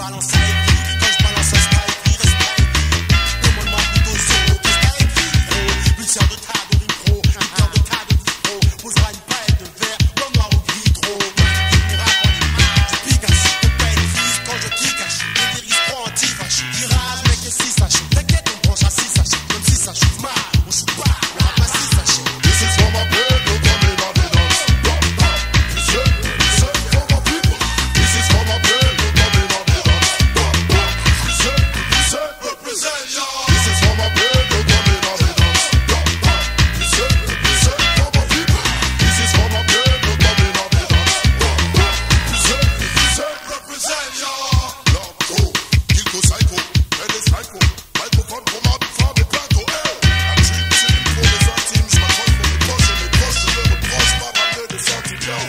balance ça écrit. Quand je balance ça, c'est pas écrit, reste pas écrit. Demande-moi plutôt solo, qu'est-ce que t'as écrit, gros. Pulseur de tas de micro, pulseur de tas de micro. Posera une palette de verre, blanc, noir ou gris, trop. Je picache, je paye les fils quand je kickache. Les lyrics pro anti-vache. Tirage, mec, et 6 sachets. T'inquiète, on branche à 6 sachets. Même si ça chauffe mal, on shoot pas, on a pas 6 sachets. This is for my people coming on the dance. This is for my people. This is for my people coming on the dance. This represent y'all. This is for my people coming on the dance. This for my people. This is for my people coming on the dance. This represent y'all. Loco, Kiko Psycho, Red is Psycho. Microphone pour ma femme et plateau. La dream team pour les intimes. Je m'accroche pour mes proches et mes proches. Je me reproche pas ramener des sentiments.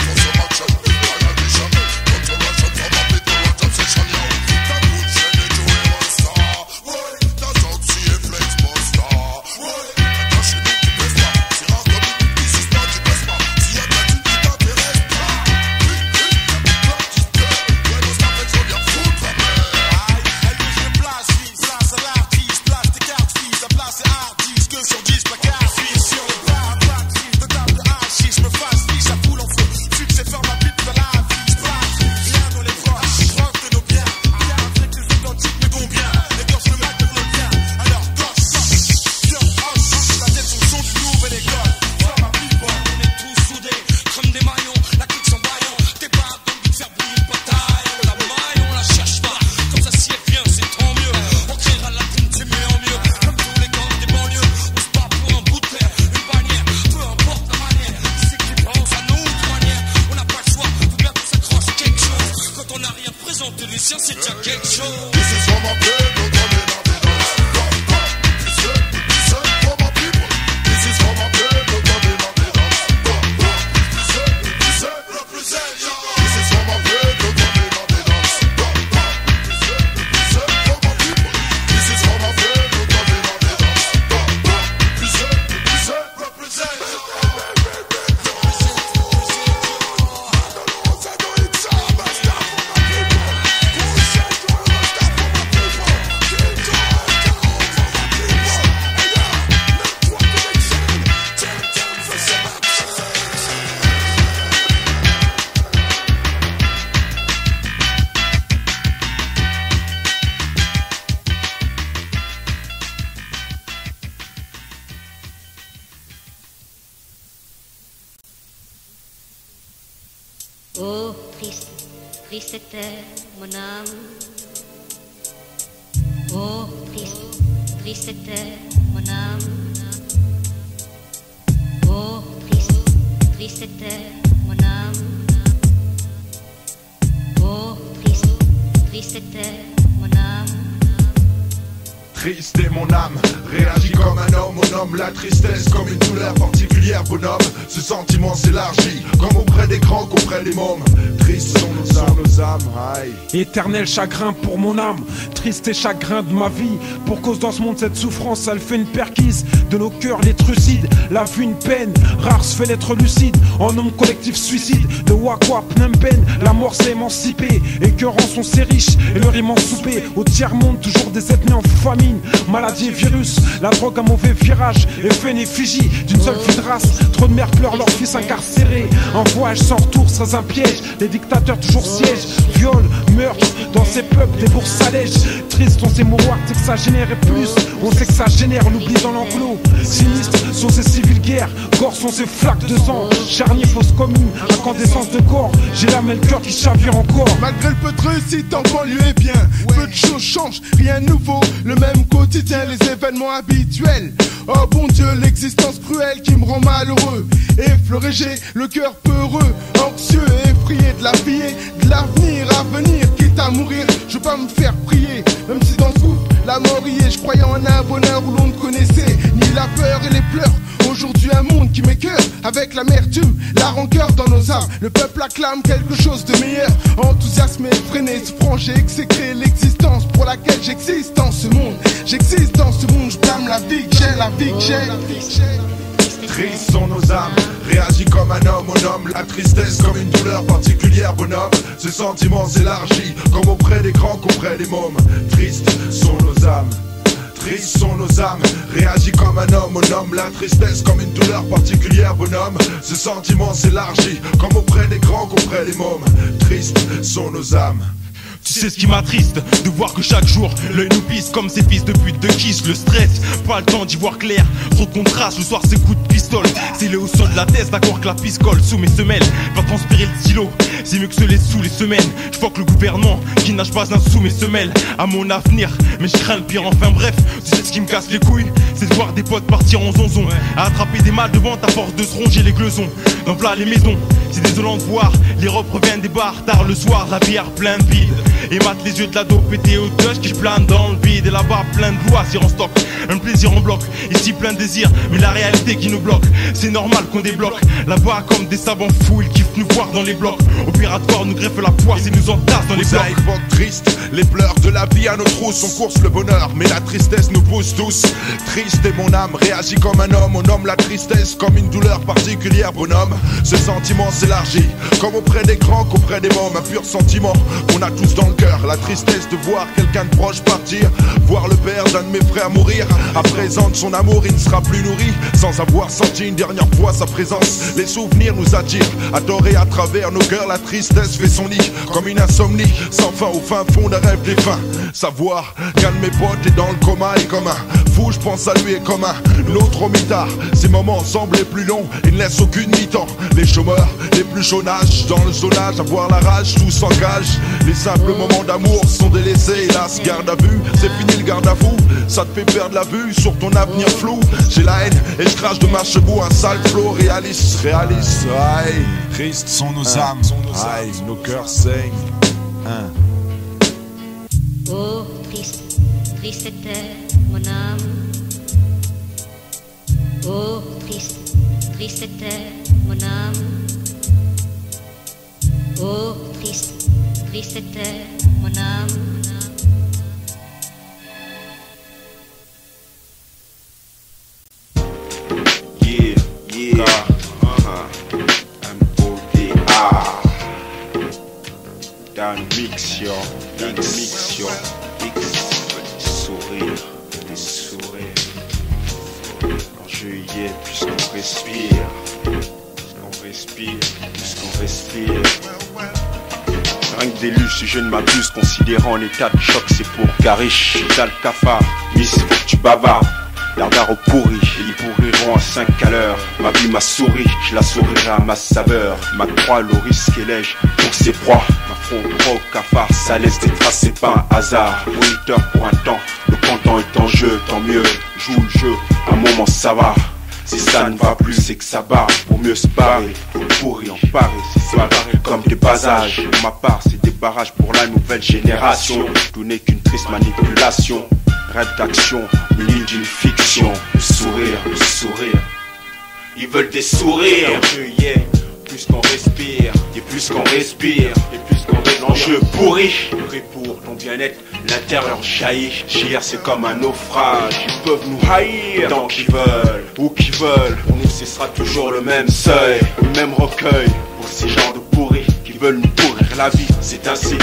Consommation, analysation, consolation for my people. Obsession, yo. T'as good chaîne et Joey Monster. Ouais, t'as gentil et flex monster. Ouais, t'as chez nous qui baisse pas. C'est rare comme une petite si c'est tu baisses pas. S'il y a de la thune qui t'intéresse pas. Oui, t'as qui se plaît. Ouais, nos stars fait trop bien foutre la merde. Aïe, elle veut jouer place, fils, place à l'artiste, place tes cartes, fils, sa place est artiste, que sur 10 placards, fils, sur le bar, plaque, fils, de table de hachis, me fasse fiche, à foule en feu, succès, ferme la pipe de la vie, place, viens dans les bras, proche de nos biens, viens avec les identiques, mais combien, les gosses le mal de le bien, alors gosse, viens, hoche, la tête sur le son du nouvel école, ferme la pipe, on est tous soudés, comme des maillons, la clique sans baillon, t'es pas dans le but de faire briller le bataille, on la maille, on la cherche pas, comme ça si elle vient, c'est tant mieux, on créera la team, c'est mieux en mieux, comme tous les gangs des banlieues, on se bat pour un bout de terre, une bannière, peu importe la manière, qui c'est qui pense à nous de manière, on n'a pas le choix, faut bien qu'on s'accroche à quelque chose, quand on n'a rien présenté, les siens c'est déjà quelque chose. This is for my people coming on the dance. This for my people. This is for my people coming on the dance. This represent y'all. This is for my people coming on the dance. This for my people. This is for my people coming on the dance. This represent y'all. Oh, triste, triste était mon âme. Oh, triste, triste était mon âme. Oh, triste, triste était mon âme. Oh, triste, triste était mon âme. Triste est mon âme, réagit comme un homme, on nomme la tristesse comme une douleur particulière, bonhomme. Ce sentiment s'élargit, comme auprès des grands qu'auprès des mômes. Tristes sont nos âmes, aïe. Éternel chagrin pour mon âme, triste et chagrin de ma vie. Pour cause dans ce monde cette souffrance, elle fait une perquise de nos cœurs les trucides. La vue une peine, rare se fait l'être lucide. En homme collectif suicide, de Wakwa, Phnom Penh, la mort s'est émancipée. Écœurant sont ces riches et leur immense soupé. Au tiers-monde, toujours des ethnies en famine. Maladie et virus, la drogue un mauvais virage. Et fait une effigie d'une seule fille de race. Trop de mères pleurent leur fils incarcéré. Un voyage sans retour, sans un piège. Les dictateurs toujours siègent. Viol, meurtre, dans ces peuples des bourses s'allègent. Triste sont ces mouroirs, c'est que ça génère plus. On sait que ça génère l'oubli dans l'enclos. Sinistre sont ces civils guerres. Corps sont ces flaques de sang. Charnier, fausse commune, incandescence de corps. J'ai l'âme et le cœur qui chavire encore. Malgré le peu de réussite en banlieue est bien. Peu de choses changent, rien de nouveau. Le même quotidien, les événements habituels. Oh bon Dieu, l'existence cruelle qui me rend malheureux. Effleuré, j'ai le cœur peureux, anxieux et effrayé de la vie et de l'avenir à venir. Quitte à mourir, je veux pas me faire prier. Même si dans ce coup, la mort y est, je croyais en un bonheur où l'on ne connaissait ni la peur et les pleurs. Aujourd'hui un monde qui m'écœure avec l'amertume, la rancœur dans nos âmes. Le peuple acclame quelque chose de meilleur. Enthousiasme effréné, souffrant, j'ai exécré l'existence pour laquelle j'existe dans ce monde. J'existe dans ce monde, je blâme la vie que j'ai, la vie que j'ai. Tristes sont nos âmes, réagit comme un homme, on nomme la tristesse comme une douleur particulière, bonhomme. Ce sentiment s'élargit comme auprès des grands qu'auprès des mômes. Tristes sont nos âmes. Tristes sont nos âmes, réagis comme un homme, on nomme la tristesse comme une douleur particulière, bonhomme. Ce sentiment s'élargit comme auprès des grands qu'auprès des mômes. Tristes sont nos âmes. Tu sais ce qui m'attriste, de voir que chaque jour l'œil nous pisse comme ces fils de pute de kiss. Le stress, pas le temps d'y voir clair, trop de contraste, le soir c'est coup de pistolet. C'est le au sol de la tête, d'accord que la pisse colle sous mes semelles, va transpirer le stylo, c'est mieux que se les sous les semaines. Je vois que le gouvernement qui nage pas un sous mes semelles à mon avenir, mais je crains le pire. Enfin bref, tu sais ce qui me casse les couilles, c'est de voir des potes partir en zonzon, à attraper des mâles devant à force de se ronger les gleusons. Dans plat les maisons, c'est désolant de voir les robes reviennent des bars tard le soir, la bière plein de vide. Et mate les yeux de la dope pété au touch qui je plane dans le vide. Et là-bas plein de loisirs en stock, un plaisir en bloc. Ici plein de désirs, mais la réalité qui nous bloque. C'est normal qu'on débloque, là-bas comme des savants fous. Ils kiffent nous voir dans les blocs. Au piratoire nous greffe la poisse et nous entasse dans les blocs. Époque triste, les pleurs de la vie à nos trousses. On course le bonheur, mais la tristesse nous pousse tous. Triste est mon âme, réagit comme un homme. On nomme la tristesse comme une douleur particulière, bonhomme. Ce sentiment s'élargit, comme auprès des grands qu'auprès des mômes. Un pur sentiment qu'on a tous dans le cœur. La tristesse de voir quelqu'un de proche partir, voir le père d'un de mes frères mourir. À présent de son amour il ne sera plus nourri, sans avoir senti une dernière fois sa présence. Les souvenirs nous attirent, adorés à travers nos cœurs. La tristesse fait son nid, comme une insomnie sans fin au fin fond d'un rêve défunt. Savoir qu'un de mes potes est dans le coma est comme un fou, je pense à lui est comme un autre au mitard. Ces moments semblent les plus longs, ils ne laissent aucune mi-temps. Les chômeurs, les plus chauds nagent dans le zonage, à voir la rage, tout s'engage. Les simples moments d'amour sont délaissés, hélas, garde à vue, c'est fini le garde à vous. Ça te fait perdre la vue sur ton avenir flou. J'ai la haine et je crache de ma chevaux un sale flot. Réaliste, réaliste, aïe. Tristes sont nos âmes, Aïe, nos cœurs saignent. Oh, triste, triste était mon âme. Oh, triste, triste était mon âme. Oh, triste, triste était mon âme. Yeah, M.O.D.A. Dans le mix, yo, sourire, des sourires. En juillet, puisqu'on respire, Rien que des luches, si je ne m'abuse, considérant l'état de choc, c'est pour Garish, dans le cafard, Miss, faut que tu bavardes. Dardard au pourri, ils pourriront à 5 à l'heure. Ma vie m'a souri, je la sourirai à ma saveur. Ma croix, le risque et l'ai-je pour ses proies. Ma front gros cafard, ça laisse des traces, c'est pas un hasard. Moniteur pour un temps, le content est en jeu, tant mieux. Joue le jeu, un moment ça va. Si ça ne va plus, c'est que ça barre. Pour mieux se barrer, pour pourrir en parer. C'est barré comme des basages. Pour ma part, c'est des barrages pour la nouvelle génération. Tout n'est qu'une triste manipulation. Rêve d'action, muni d'une fiction. Le sourire. Ils veulent des sourires. Plus qu'on respire, et plus qu'on respire, et plus qu'on respire. L'enjeu pourri, pour ton bien-être, l'intérieur jaillit. Hier c'est comme un naufrage. Ils peuvent nous haïr tant qu'ils veulent, ou qu'ils veulent. Pour nous ce sera toujours le même seuil, le même recueil. Pour ces gens de pourris qui veulent nous pourrir la vie. C'est ainsi,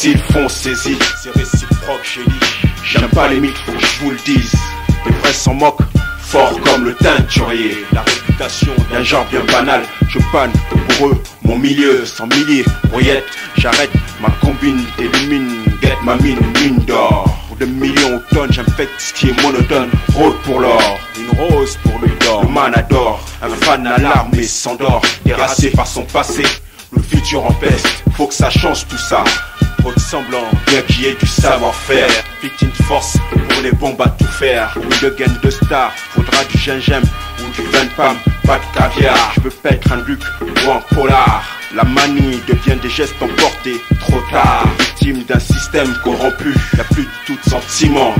ils font saisie. C'est réciproque, j'ai dit. J'aime pas les mythes, faut que je vous le dise. Les vrais s'en moquent, fort comme le teinturier. La réputation d'un genre bien banal. Je panne pour eux, mon milieu sans milliers. Brouillette, j'arrête, ma combine t'élimine. Guette ma mine d'or. Pour des millions de tonnes, j'infecte ce qui est monotone. Rôde pour l'or, une rose pour lui d'or. Le man adore, un fan alarme et s'endort. Terrassé par son passé, le futur en peste. Faut que ça change tout ça. Trop de semblant, bien qu'il y ait du savoir-faire. Victime de force pour les bombes à tout faire. Pour une gaine de star, faudra du gingembre ou du vin de pomme, pas de caviar. Je veux pas être un duc ou un polar. La manie devient des gestes emportés, trop tard. Victime d'un système corrompu, y'a plus de tout sentiment.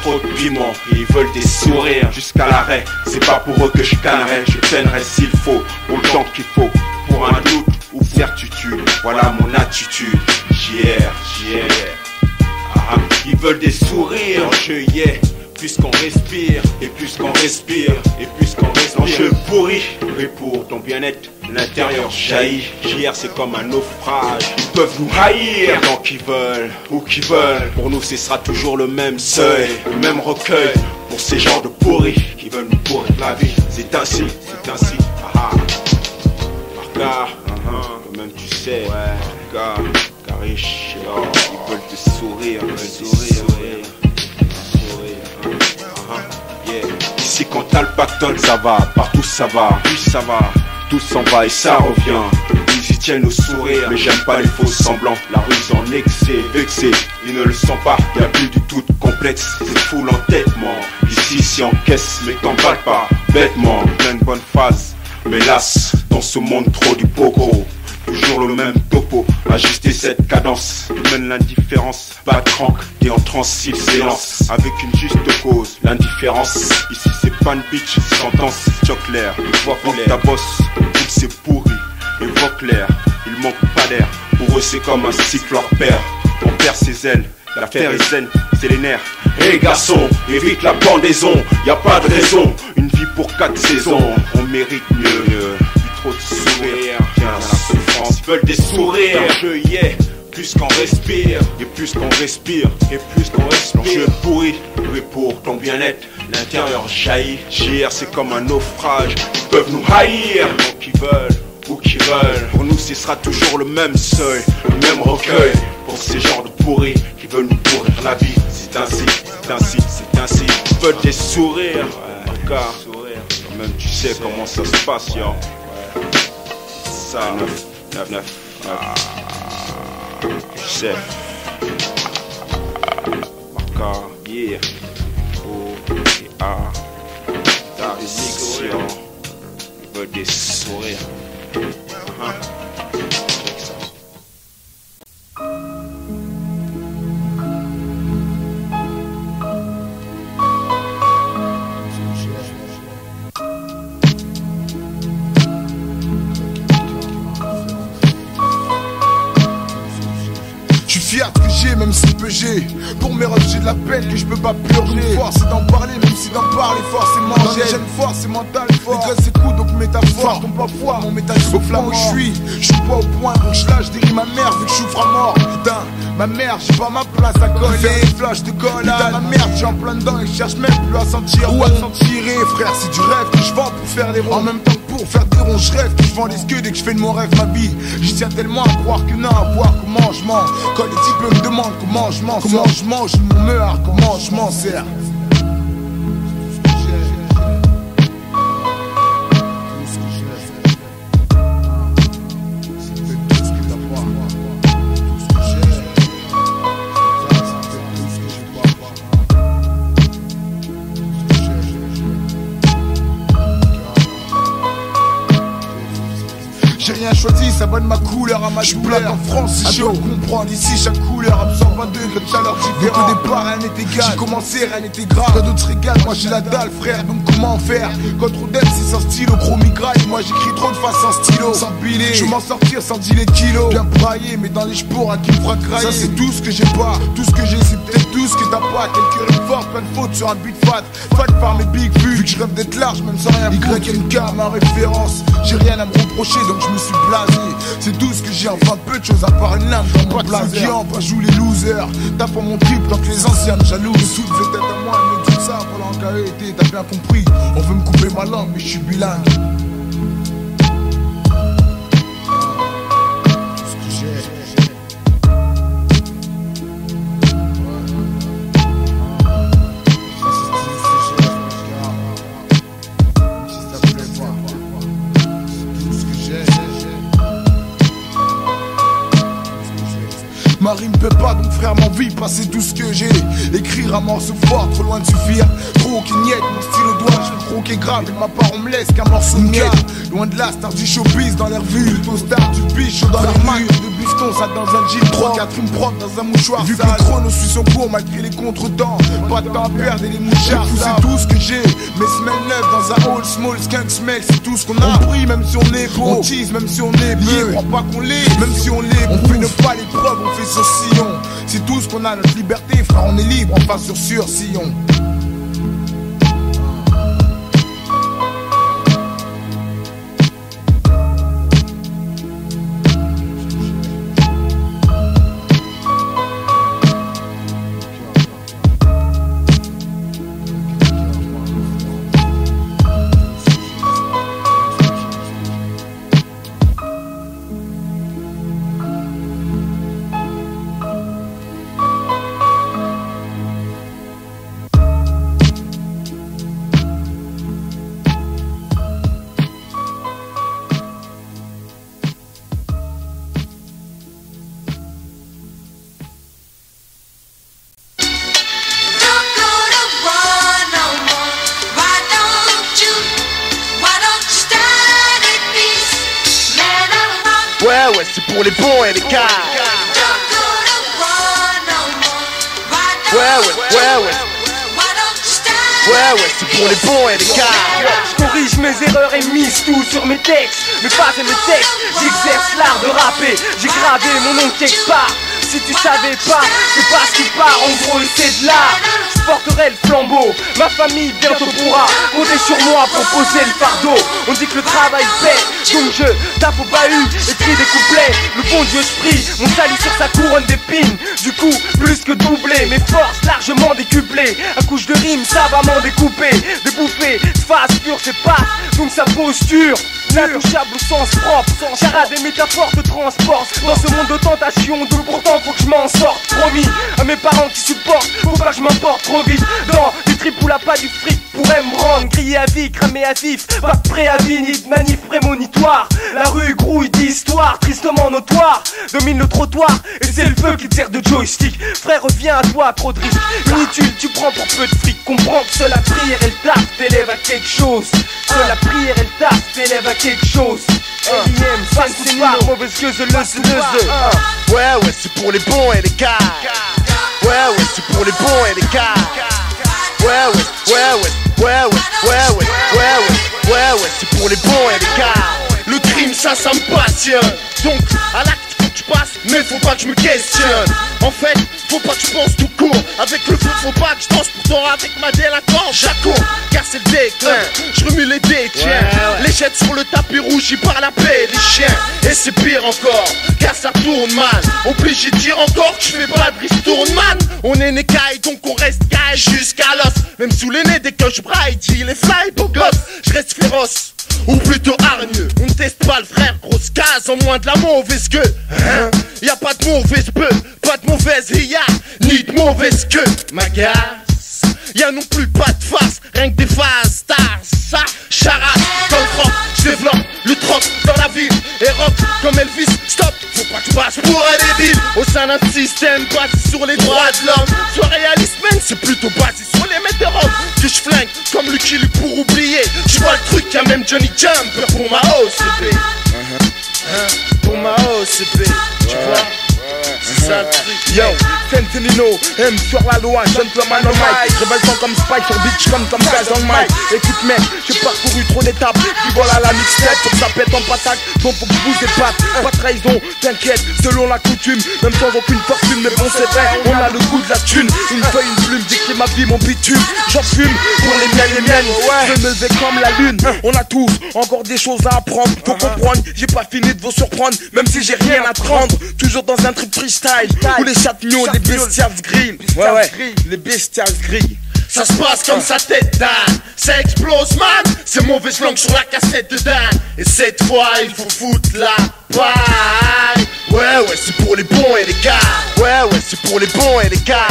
Trop de piment, et ils veulent des sourires jusqu'à l'arrêt. C'est pas pour eux que je cannerai, je tiendrai s'il faut, pour le temps qu'il faut. Pour un doute ou certitude, voilà mon attitude. JR, ils veulent des sourires, plus qu'on respire, et plus qu'on respire, et plus qu'on respire. L'enjeu pourri, et pour ton bien-être, l'intérieur jaillit. JR c'est comme un naufrage, ils peuvent nous haïr tant qu'ils veulent, ou qu'ils veulent. Pour nous ce sera toujours le même seuil, le même recueil. Pour ces genres de pourris qui veulent nous pourrir la vie. C'est ainsi, ah. Marca, même tu sais, Marca, Karish, ils veulent te sourire, yeah. Ici quand t'as le pactole ça va, partout ça va, plus ça va, tout s'en va et ça revient. Ils y tiennent au sourire, mais j'aime pas les faux semblants. La rue en excès, vexé, ils ne le sentent pas. Y'a plus du tout de complexe, c'est fou l'entêtement. Ici si en caisse, mais t'emballes pas, bêtement. Plein de bonnes phases, mais hélas, dans ce monde trop du poco. Toujours le même topo, ajuster cette cadence. Il mène l'indifférence, pas de crank, et en transe il s'élance. Avec une juste cause, l'indifférence. Ici c'est pas une bitch, sentence, choc l'air. Vois ta bosse, tout c'est pourri. Évoque l'air, il manque pas d'air. Pour eux c'est comme un cycle leur père. On perd ses ailes, l'affaire est zen, c'est les nerfs. Hé garçon, évite la pendaison, y a pas de raison. Une vie pour 4 saisons, on mérite mieux. Trop de sourires, tiens la souffrance, ils veulent des sourires. L'enjeu y est, plus qu'on respire, et plus qu'on respire, et plus qu'on respire. L'enjeu pourri, oui pour ton bien-être, l'intérieur jaillit. JR c'est comme un naufrage, ils peuvent nous haïr, tant qu'ils veulent, ou qu'ils veulent. Pour nous ce sera toujours le même seuil, le même recueil. Pour ces genres de pourris qui veulent nous pourrir la vie. C'est ainsi, ils veulent des sourires, car quand même tu sais comment ça se passe, yo. Ça, 9, chef, Marca, yeah, O et A, ta mission, ils veulent des sourires. Fier de que j'ai, même si peu j'ai. Pour mes rêves j'ai de la peine que je peux pas purger. Force c'est d'en parler, même si d'en parler forcément j'aime fort, c'est mental fort. Les gosses écoutent donc métaphore, tombe pas foi, mon métal souffle là où je suis pas au point, donc je lâche des rimes à mère vu que je souffre à mort. Putain, ma mère, j'ai pas ma place à coller. Faire des flashs de collage. Putain, ma merde, j'ai en plein dedans et je cherche même plus à sentir ou à s'en tirer. Frère, c'est du rêve que je vends pour faire des ronds. En même temps que pour faire des ronds, je rêve que je vends des skues dès que je fais de mon rêve ma vie. J'y tiens tellement à croire que non, à voir comment je mens. Quand les types me demandent comment je mange, mon meurtre, comment je m'en sers. J'ai rien choisi, ça donne ma couleur à ma douleur. En France, c'est chaud, comprendre ici chaque couleur absorbe un degré de chaleur différent. Au départ, rien n'était égal, j'ai commencé, rien n'était grave. Quand d'autres se régalent, moi j'ai la dalle, frère, donc comment faire? Quand trop d'aide, c'est sans stylo, chromigraille. Moi j'écris trop de face sans stylo, sans piler. Je veux m'en sortir sans dealer de kilos. Bien braillé, mais dans les ch'pours à qui me fera crailler. Ça c'est tout ce que j'ai pas, tout ce que j'ai c'est peut-être tout ce que t'as pas. Quelques rimes fortes, plein de fautes sur un beat fat. Fat par mes big vues, vu que je rêve d'être large, même sans rien foutre. YNK, ma référence, j'ai rien à me reprocher, donc je me suis blasé. C'est tout ce que j'ai, enfin peu de choses à part une lame dans mon blazer. Pas joue les losers, tape en mon trip tant que les anciens me jalousent. Toutes les têtes à moi, mais tout ça pour l'encarité, t'as bien compris. On veut me couper ma langue, mais je suis bilingue. Ma rime peut pas, donc frère m'envie passer tout ce que j'ai. Écrire un morceau fort, trop loin de suffire. Trop qui niette, mon style au doigt, je me croquer grave. Et ma part on me laisse qu'un morceau de miette. Loin de la star du showbiz dans les revues. Plutôt star du biche dans les mains. De bifton, ça dans un jean 3-4 rimes propres dans un mouchoir. Vu que le chrono suit son cours malgré les contretemps. Pas de temps à perdre et les mouchards. C'est tout ce que j'ai. Mes semelles neuves dans un old small skunk smell. C'est tout ce qu'on a. On prie même si on est beau. On tease même si on est lié. Crois pas qu'on l'est, même si on l'est. On fait ne pas l'épreuve, on fait sur sillon. C'est tout ce qu'on a, notre liberté, frère, on est libre, on passe sur sillon. ouais, c'est pour les bons et les cas. Ouais, c'est pour les bons et les cas. Je corrige mes erreurs et mise tout sur mes textes. Mais pas et mes textes, j'exerce l'art de rapper. J'ai gravé mon nom quelque part. Si tu savais pas, c'est pas ce qui part. En gros, c'est de l'art. Je porterai le flambeau. Ma famille bientôt pourra compter sur moi pour poser le fardeau. On dit que le travail paie, donc je tape au bahut, écris des couplets. Le bon Dieu je prie, mon salut sur sa couronne d'épines. Du coup, plus que doublé, mes forces largement décuplées. À couche de rime, savamment découpé. Des bouffées, face pure, c'est pas donc sa posture. L'intouchable au sens propre, charade et métaphores te transportent dans ce monde de tentation, d'où pourtant faut que je m'en sorte. Promis à mes parents qui supportent, faut pas que je m'emporte trop vite dans des tripes où la pas du fric pourrait me rendre grillé à vie, cramé à vif, pas de préavis ni de manif prémonitoire. La rue grouille d'histoires tristement notoires, domine le trottoir et c'est le feu qui te sert de joystick. Frère, reviens à toi, trop de risques, inutile, tu prends pour peu de fric. Comprends que seule la prière et le taf t'élève à quelque chose. Seule la prière et le taf t'élève à quelque chose. L.I.M. Fascinant, mauvaise gueuse, Ouais, c'est pour les bons et les cas. Ouais, c'est pour les bons et les cas. Ouais, c'est pour les bons et les cas. Le crime, ça me passionne. Donc, à l'acte, faut que je passe, mais faut pas que je me questionne. En fait, faut pas que je pense tout court. Avec le feu, faut pas que je danse. Pourtant, avec ma délinquance, j'accours. Car c'est le déclin. Je remue les dés, tiens. Les jette sur le tapis rouge, j'y parle la paix des chiens. Et c'est pire encore, car ça tourne mal. Obligé de dire encore que je fais pas de ristourne, man. On est né caille, donc on reste caille jusqu'à l'os. Même sous les nez, dès que je braille, dit les fly, beau gosse. Je reste féroce, ou plutôt hargneux. On ne teste pas le frère, grosse case, en moins de la mauvaise queue. Hein? Y'a pas de mauvaise peu, pas de mauvaise ria, ni de mauvaise queue. M'agace, y'a non plus pas de face, rien que des phases. Ça, charade, dans le rock, j'développe le troc dans la ville. Et rock comme Elvis, stop, faut pas que je passe pour un débile. Au sein d'un système basé sur les droits de l'homme. Sois réaliste, man, c'est plutôt basé sur les météores. Que je flingue comme Lucky Luke pour oublier. J'vois le truc, y'a même Johnny Jumper pour ma OCP. Pour ma OCP, tu vois. C'est ça le truc. Yo, Sentinino, M sur la loi, gentleman on mic. Révèle comme Spike sur bitch comme Gaz on mic. Écoute mec, j'ai parcouru trop d'étapes. Du vol à la mixtape, faut que ça pète en patate. Donc faut que je bouge des pattes, pas de trahison, t'inquiète, selon la coutume. Même sans aucune fortune, mais bon c'est vrai, on a le goût de la thune. Une feuille, une plume, j'écris ma vie, mon bitume. J'en fume pour les miennes. Je vais me lever comme la lune. On a tous encore des choses à apprendre. Faut comprendre, j'ai pas fini de vous surprendre. Même si j'ai rien à te rendre. Toujours dans un trip freestyle où les champignons, les bestias grillent. Les bestias grillent. Ça se passe comme sa tête d'âne. Ça explose man. C'est mauvaise langue sur la cassette de Dan. Et cette fois il faut foutre la paille. Ouais c'est pour les bons et les gars. Ouais c'est pour les bons et les gars.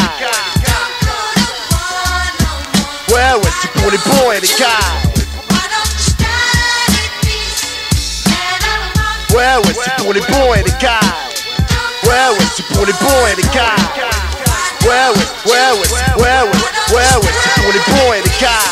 Ouais c'est pour les bons et les gars. Ouais c'est pour les bons et les gars. Ouais c'est pour les bons et les gars. Ouais c'est pour les bons et les gars.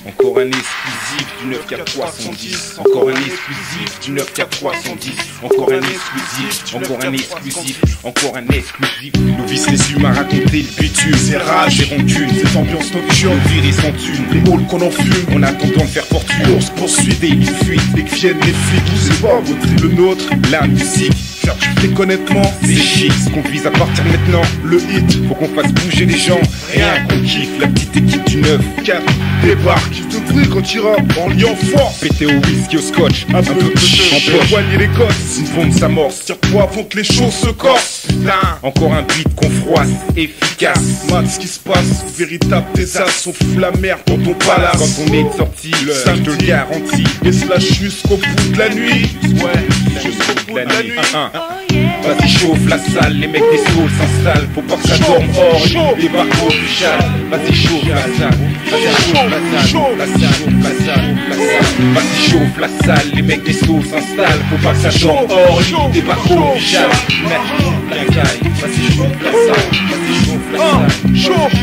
Encore un exclusif du 94310. Encore un exclusif du 94310. Encore un exclusif, encore un exclusif, encore un exclusif. Novice les humains raconter le bitume. C'est rage et rancune, cette ambiance nocturne, virée sans thune. Les halls qu'on en fume, en attendant de faire fortune. Course poursuivre, des fuites, dès que viennent les flics. C'est pas votre, le nôtre, la musique. faire du fric honnêtement, c'est chic ce qu'on vise à partir de maintenant. Le hit, faut qu'on fasse bouger les gens, rien qu'on kiffe. La petite équipe du 9-4 débarque, qui te brille quand tu rappes en liant fort. Pété au whisky, au scotch, un peu en poche, poigner les gosses. Une bombe s'amorce, tire-toi avant que les choses se corsent. Putain, encore un beat qu'on froisse, efficace. Mat, ce qui se passe, véritable désastre. On fout la merde dans ton palace. Quand on est de sortie, ça je te le garantis. Et slash jusqu'au bout de la nuit. Ouais, jusqu'au bout de la nuit. Vas-y chauffe la salle, les mecs des saules s'installent. Faut pas que ça dorme hors, les barcodes du châle. Vas-y chauffe la salle, vas-y chauffe la salle, chauffe la salle. Vas-y chauffe la salle, les mecs des saules s'installent. Faut pas que ça dorme hors, les barcodes du châle. Vas-y chauffe la salle, vas-y chauffe la salle. Chauffe.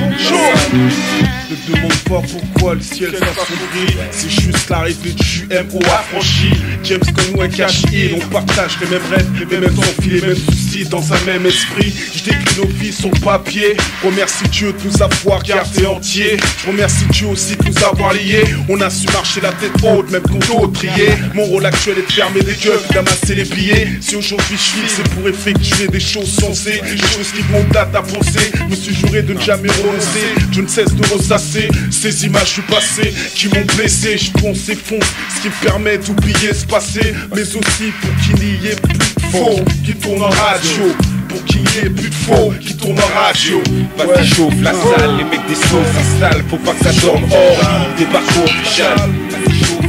Ne demande pas pourquoi le ciel s'assombrit. C'est juste l'arrivée du MO affranchi. James Conway Cash In, on partage les mêmes rêves, les mêmes envies, les mêmes soucis dans un même esprit. Je décris nos vies sur le papier. Remercie Dieu de nous avoir gardés entiers. Je remercie Dieu aussi de nous avoir liés. On a su marcher la tête haute, même quand d'autres triaient. Mon rôle actuel est de fermer des gueules, d'amasser les billets. Si aujourd'hui je suis, c'est pour effectuer des choses sensées, des choses qui vont date à penser. Je me suis juré de ne jamais renoncer. Je ne cesse de ressasser ces images du passé qui m'ont blessé. Je fonce et fonce, ce qui me permet d'oublier ce passé, mais aussi pour qu'il n'y ait plus de faux qui tournent en radio. Pour qu'il n'y ait plus de faux qui tournent en radio. Vas-y chauffe la salle, les mecs des sauts s'installent. Faut pas que ça dorme hors, des parcours officiels.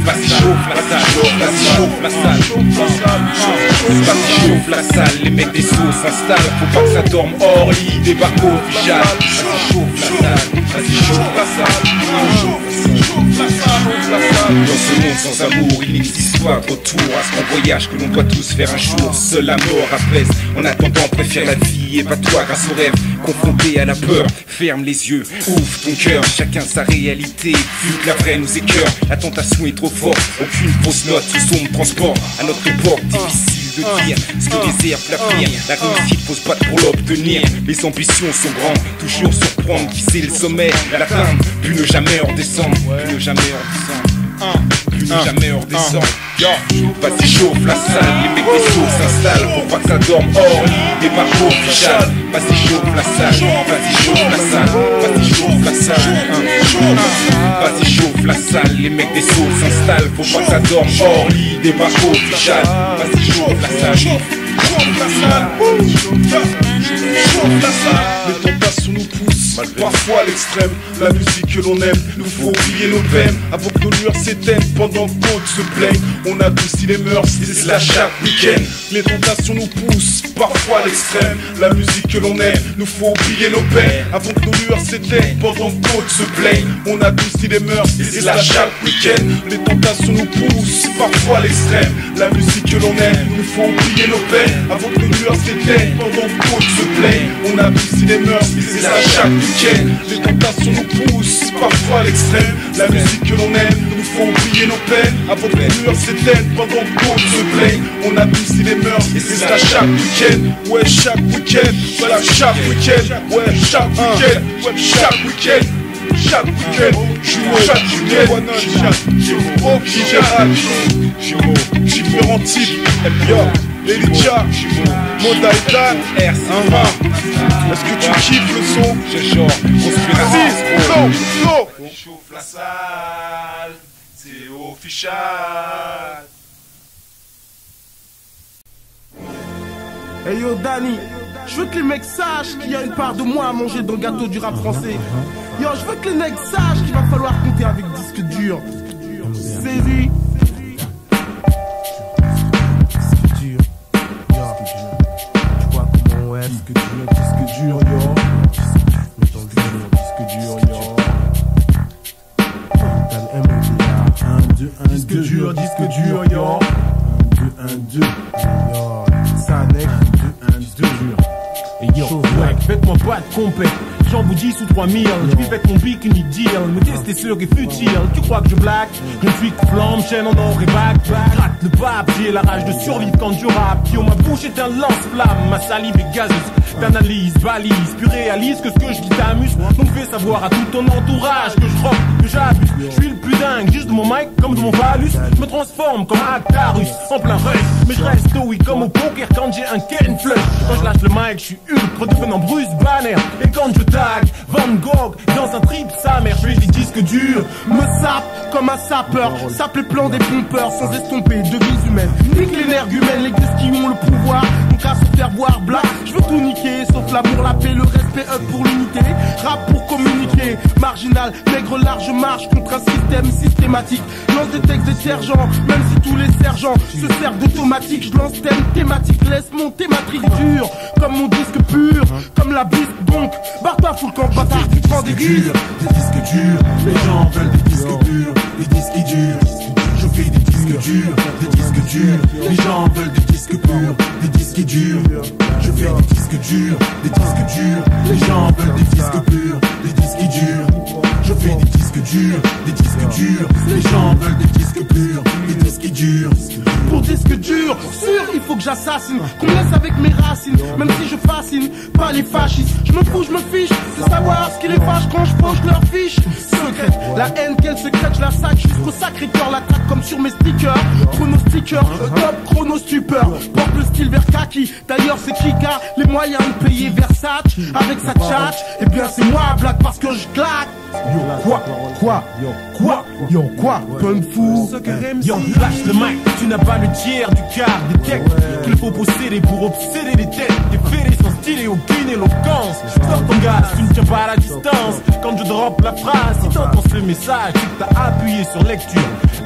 Vas-y chauffe la salle, vas-y chauffe la salle. Vas-y chauffe la salle, les mecs des sauts s'installent. Faut pas que ça dorme hors lit, des parcours officiels. Vas-y chauffe la salle, vas-y chauffe la salle. Dans ce monde sans amour, il n'existe pas de retour à ce qu'on voyage que l'on doit tous faire un jour. Seule la mort apaise. En attendant, préfère la vie. Éva-toi grâce au rêve, confronté à la peur. Ferme les yeux, ouvre ton cœur. Chacun sa réalité, vu que la vraie nous écœure. La tentation est trop forte, aucune fausse note. Ce sombre transport à notre époque, difficile de dire ce que désire l'avenir. La réussite faut se battre pour l'obtenir. Les ambitions sont grandes, toujours surprendre, viser le sommet, l'atteindre, puis ne jamais redescendre, puis ne jamais redescendre, puis ne jamais redescendre. Vas-y chauffe la salle, les mecs des sauts s'installent. Faut pas que ça dorme hors lit, des parcours officiels. Vas-y chauffe la salle, vas-y chauffe la salle, vas-y chauffe la salle. Vas-y chauffe la salle, les mecs des sauts s'installent. Faut pas que ça dorme hors lit, des parcours officiels. Vas-y chauffe la salle, chauffe la salle, chauffe la salle. Les tentations nous poussent parfois à l'extrême. La musique que l'on aime, nous faut oublier nos peines avant que nos lueurs s'éteignent pendant que d'autres se plaignent. On adoucit les mœurs, c'est cela chaque week-end. Les tentations nous poussent parfois à l'extrême. La musique que l'on aime, nous faut oublier nos peines avant que nos lueurs s'éteignent pendant que d'autres se plaignent. On adoucit les mœurs, c'est cela chaque week-end. Les tentations nous poussent parfois à l'extrême. La musique que l'on aime, nous faut oublier nos peines avant que nos lueurs s'éteignent pendant que d'autres se plaignent. On adoucit les mœurs, c'est cela chaque week-end. Les tentations nous poussent parfois à l'extrême. La musique que l'on aime, nous faut oublier nos peines avant que les lueurs s'éteignent pendant que d'autres se plaignent. On adoucit les mœurs, et c'est ça chaque week-end. Ouais chaque week-end, voilà chaque week-end. Ouais chaque week-end, ouais chaque week-end. Chaque week-end, chaque week-end. Oh différents types, Elidia, Modaïdan, est-ce que tu kiffes le son? J'ai genre, go. Chauffe la salle, c'est official. Hey yo Danny, je veux que les mecs sachent qu'il y a une part de moi à manger dans le gâteau du rap français. Yo, je veux que les mecs sachent qu'il va falloir compter avec disque dur. Série. Disque dur. Yo, tu vois comment ouais, disque dur, yo. Mais dans le disque dur, yo. T'as le MODA. 1, 2, 1, disque dur, yo. 1, 2, 1, 2. Yo, ça neige. 1, 2, 1, 2. Et yo, ouais, faites-moi pas de compète. J'en vous dis sous 3000, je vis avec mon bikini deal. Me tester serait futile, tu crois que je blague? Je suis que flamme, chaîne en or et bac. Gratte le pape, j'ai la rage de survivre quand je rappe. Yo, ma bouche est un lance-flamme, ma salive est gazeuse. t'analyse, balise, puis réalise que ce que je dis t'amuse. Donc fais savoir à tout ton entourage que je rock, que j'abuse. Je suis le plus dingue, juste de mon mic comme de mon phallus. Je me transforme comme un Actarus en plein rush. Mais je reste stoïque comme au poker quand j'ai un Ken Flush. Quand je lâche le mic, je suis ultra devenant Bruce Banner. Et quand je tag Van Gogh dans un trip, sa mère, je fais des disques durs. Me sape comme un sapeur, sape les plans des pompeurs sans estomper de vie humaine. Nique l'énergumène, les disques qui ont le pouvoir, donc à se faire voir black. Je veux tout niquer, sauf l'amour, la paix, le respect, up pour l'unité. Rap pour communiquer, marginal, nègre large marche contre un système systématique. Lance des textes détergents, même si tous les sergents se servent d'automatique. Je lance thème thématique, laisse monter ma matrice dure, comme mon disque pur, comme la bise donc. Barre-toi, fous le camp, bâtard, tu prends des guides. Des disques durs, les gens veulent des disques purs, des disques qui durent. Je fais des disques durs, des disques durs. Les gens veulent des disques purs, des disques qui durent. Je fais des disques durs, des disques durs. Les gens veulent des disques purs, des disques qui durent. Je fais des disques durs, des disques durs. Les gens veulent des disques purs, des disques qui durent. Pour disque dur, sûr, il faut que j'assassine, qu'on laisse avec mes racines, même si je fascine pas les fascistes. Je me fous, je me fiche, de savoir ce qui les fâche quand je poche leur fiche. Secrète, la haine qu'elle secrète, je la sac jusqu'au sacré cœur, la traque comme sur mes stickers. Chrono sticker, top chrono stupeur, porte le style vers kaki. D'ailleurs c'est Kika, les moyens de payer Versace avec sa tchatch. Et bien c'est moi blague parce que je claque. Quoi, pun fou. Yo, lâche le mic, tu n'as pas le tiers du quart des textes qu'il faut posséder pour obséder les têtes. Tes fêlés sont stylés et aucune éloquence. Stop ton gaz, tu ne tiens pas à la distance. Quand je drop la phrase, si t'entends ce message, c'est que t'as appuyé sur lecture.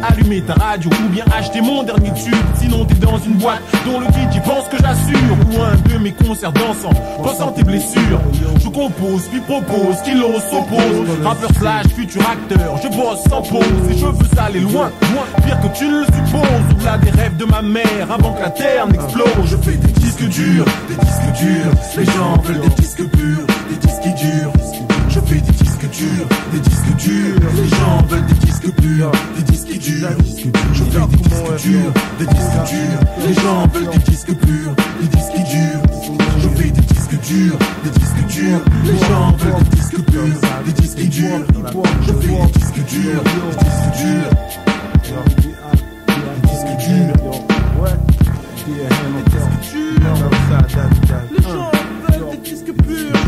Allumer ta radio ou bien acheter mon dernier tube. Sinon t'es dans une boîte dont le DJ pense que j'assure. Ou un de mes concerts dansants, ressens tes blessures. Je compose, puis propose, qu'il s'oppose. Rappeur slash futur acteur, je bosse sans pause. Et je veux aller loin, pire que tu ne le supposes. Au-delà des rêves de ma mère, avant que la terre n'explose. Je fais des disques durs, des disques durs. Les gens veulent des disques purs, des disques qui durent. Je fais des disques durs, des disques durs. Les gens veulent des disques purs, des disques qui durent. Je fais des disques durs, des disques durs. Les gens veulent des disques purs, des disques qui durent. Je fais des disques durs, des disques durs. Les gens veulent des disques purs, des disques qui durent. Je fais des disques durs, des disques durs. Des disques durs. Les gens veulent des disques purs.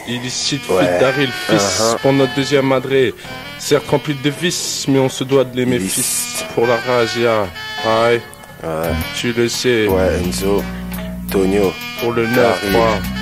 Illicite fit Daryl fils pour notre deuxième adresse. Certes rempli de vices, mais on se doit de l'aimer fils. Pour la razzia, aïe, tu le sais. Ouais, Enzo, Tonio, pour le 9-3.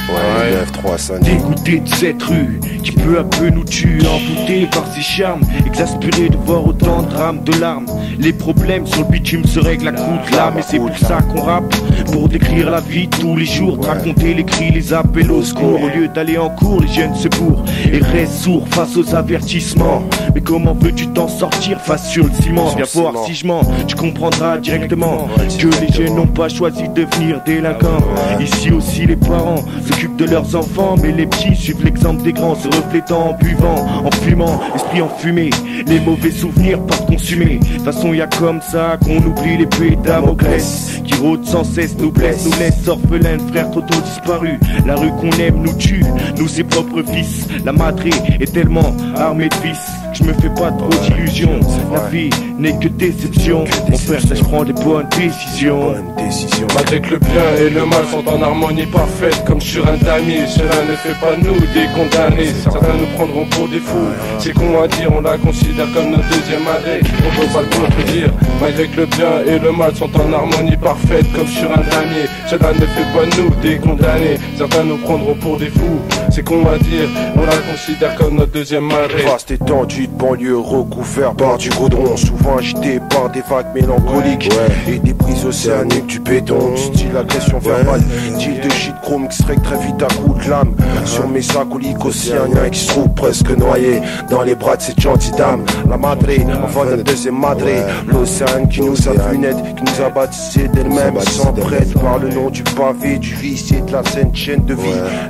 Ouais, le 9-3, dégoûté de cette rue qui peu à peu nous tue, envoûté par ses charmes, exaspéré de voir autant de drames, de larmes. Les problèmes sur le bitume se règlent à coups de larmes, et c'est pour ça qu'on rappe, pour décrire la vie de tous les jours, de raconter les cris, les appels au secours. Au lieu d'aller en cours, les jeunes se bourrent et restent sourds face aux avertissements. Mais comment veux-tu t'en sortir face sur le ciment? Viens voir si je mens, tu comprendras directement que les jeunes n'ont pas choisi de devenir délinquants. Ici aussi les parents s'occupent de leurs enfants, mais les petits suivent l'exemple des grands, se reflétant en buvant, en fumant, esprit enfumé. Les mauvais souvenirs partent consumés. De toute façon y a comme ça qu'on oublie les l'épée Damoclès qui rôde sans cesse, nous blesse, nous laisse orphelins, frères trop tôt disparus. La rue qu'on aime nous tue, nous ses propres fils. La madré est tellement armée de vices que je me fais pas trop d'illusions. La vie n'est que déception. Mon frère, ça je prends des bonnes décisions. décision. Malgré que le bien et le mal sont en harmonie parfaite, comme sur un damier, cela ne fait pas nous des condamnés. Certains nous prendront pour des fous, c'est con à dire, on la considère comme notre deuxième adresse. On peut pas le contredire. Malgré que le bien et le mal sont en harmonie parfaite, comme sur un damier, cela ne fait pas nous des condamnés. Certains nous prendront pour des fous, c'est con à dire, on la considère comme notre deuxième adresse. Vaste étendue de banlieue recouvert par du goudron, souvent agité par des vagues mélancoliques et des brises océaniques du béton, du style agression verbale, deal de shit chrome qui se règle très vite à coups de lame. Sur mes alcooliques océaniens qui se trouvent presque noyés dans les bras de cette gentille dame. La madre, enfin notre deuxième madre, l'océan qui nous a vu naître, qui nous a baptisé d'elle-même sans prêtre par le nom du pavé, du vice et de la sainte chaîne de vie.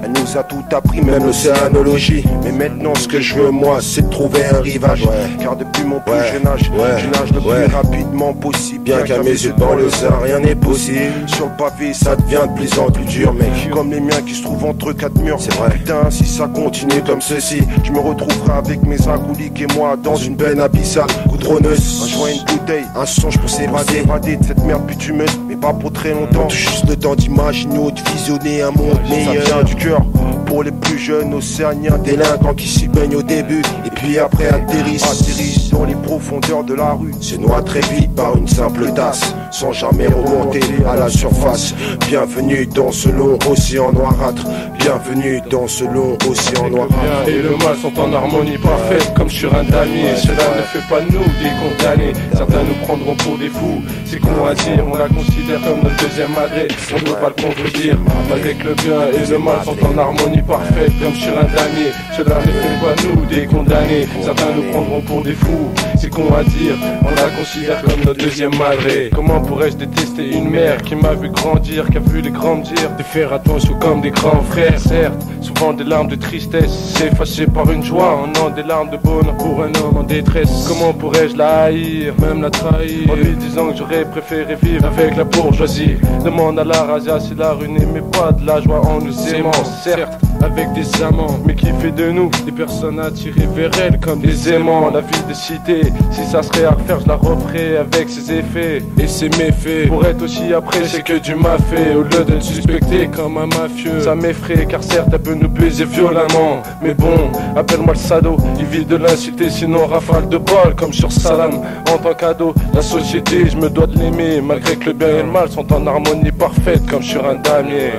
Elle nous a tout appris, même l'océanologie. Mais maintenant ce que je veux moi c'est de trouver un rivage, car depuis mon plus jeune âge, je nage le plus rapidement possible. Bien qu'à mes yeux dans l'océan rien n'est possible. Sur le pavé ça devient de plus en plus dur, mais comme les miens qui se trouvent entre quatre murs. C'est vrai, putain, si ça continue comme ceci, je me retrouverai avec mes alcooliques et moi dans une benne abyssale goudronneuse. Un joint, une bouteille, un songe pour s'évader de cette merde bitumeuse, mais pas pour très longtemps. Juste le temps d'imaginer ou de visionner un monde meilleur. Ça vient du cœur pour les plus jeunes océaniens délinquants qui s'y baignent au début et puis après atterrissent dans les profondeurs de la rue. Se noient très vite par une simple tasse sans jamais remonter à la surface. Bienvenue dans ce long océan noirâtre. Bienvenue dans ce long océan noirâtre. Le bien et le mal sont en harmonie parfaite, comme sur un damier. Cela ne fait pas nous des condamnés. Certains nous prendront pour des fous, c'est con à dire, on la considère comme notre deuxième adresse. On ne peut pas le contredire. Malgré que le bien et le mal sont en harmonie parfaite, comme sur un damier. Cela ne fait pas nous des condamnés. Certains nous prendront pour des fous, c'est con à dire, on la considère comme notre deuxième madré. Comment pourrais-je détester une mère qui m'a vu grandir, qui a vu les grandir, de faire attention comme des grands frères. Certes, souvent des larmes de tristesse, effacées par une joie, en des larmes de bonheur pour un homme en détresse. Comment pourrais-je la haïr, même la trahir, en lui disant que j'aurais préféré vivre avec la bourgeoisie. Demande à la razzia si la rue n'aimait pas de la joie en nous aimant. Certes, avec des amants, mais qui fait de nous des personnes attirées vers elle comme des aimants. La vie de cité, si ça serait à refaire, je la referais avec ses effets et ses méfaits. Pour être aussi apprécié que du m'a fait, au lieu de le suspecter comme un mafieux, ça m'effraie car certes elle peut nous baiser violemment. Mais bon, appelle-moi le sado, il vit de l'insulter, sinon rafale de bol comme sur Salam. En tant qu'ado, la société, je me dois de l'aimer, malgré que le bien et le mal sont en harmonie parfaite comme sur un damier.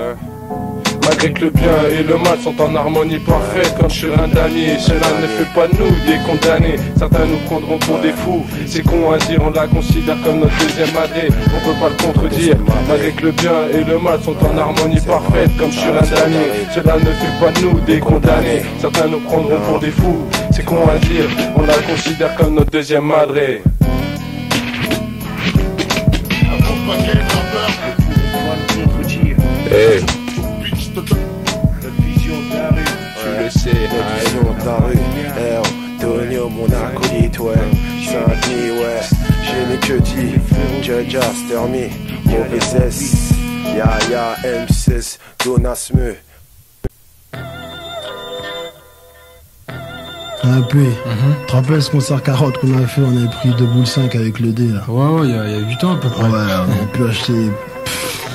Malgré que le bien et le mal sont en harmonie parfaite comme sur un damier. Cela ne fait pas nous des condamnés. Certains nous prendront pour des fous, c'est con à dire, on la considère comme notre deuxième adresse. On peut pas le contredire. Malgré que le bien et le mal sont en harmonie parfaite comme sur un damier. Cela ne fait pas nous des condamnés. Certains nous prendront pour des fous, c'est con à dire, on la considère comme notre deuxième adresse. Hey. Notre vision de la rue, tu le sais, notre vision de la rue. Tonio, mon acolyte, ouais. Saint-Denis, ouais. J'ai les que dit, Jaja, Stermi, Mauvais S, Ya, M6, Donasme. Ah, puis, tu te rappelles ce concert carotte qu'on avait fait, on avait pris 2 boules 5 avec le D là. Ouais, il y a 8 ans à peu près. Ouais, on a pu acheter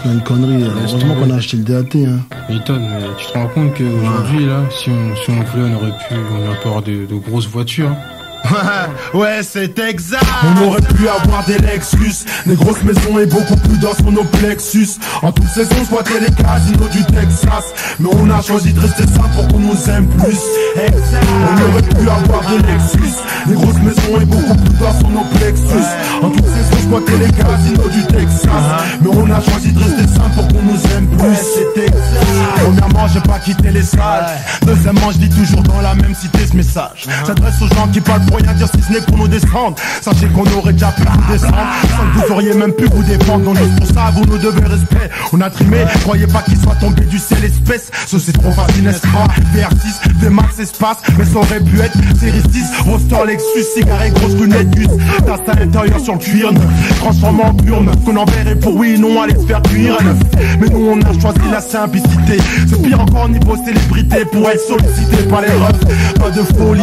plein de conneries. Heureusement qu'on a acheté le DAT. Hein. M'étonne, mais tu te rends compte qu'aujourd'hui, là, si on voulait, on aurait pu avoir de grosses voitures. Ouais, c'est exact. On aurait pu avoir des Lexus, des grosses maisons et beaucoup plus dans son plexus. En toute saison, je vois les casinos du Texas, mais on a choisi de rester simple pour qu'on nous aime plus. Exact. On aurait pu avoir des Lexus, des grosses maisons et beaucoup plus dans son plexus. En toute saison, je vois les casinos du Texas, mais on a choisi de rester simple pour qu'on nous aime plus. C'est exact. Premièrement, j'ai pas quitté les salles. Deuxièmement, je dis toujours dans la même cité ce message. S'adresse aux gens qui parlent pour rien dire si ce n'est pour nous descendre. Sachez qu'on aurait déjà pu vous descendre, sans que vous auriez même pu vous défendre. Donc juste pour ça vous nous devez respect. On a trimé, croyez pas qu'il soit tombé du ciel espèce. Ce c'est trop facile n'est-ce pas. VR6, VMAX espace, mais ça aurait pu être Série 6, Roster Lexus, cigarette, grosse lunette bus. Tasse à l'intérieur sur le cuir neuf, transformé en pur neuf. Qu'on enverrait pour oui non aller se faire cuire neuf. Mais nous on a choisi la simplicité. C'est pire encore niveau célébrité. célébrité pour être sollicité par les refs. Pas de folie,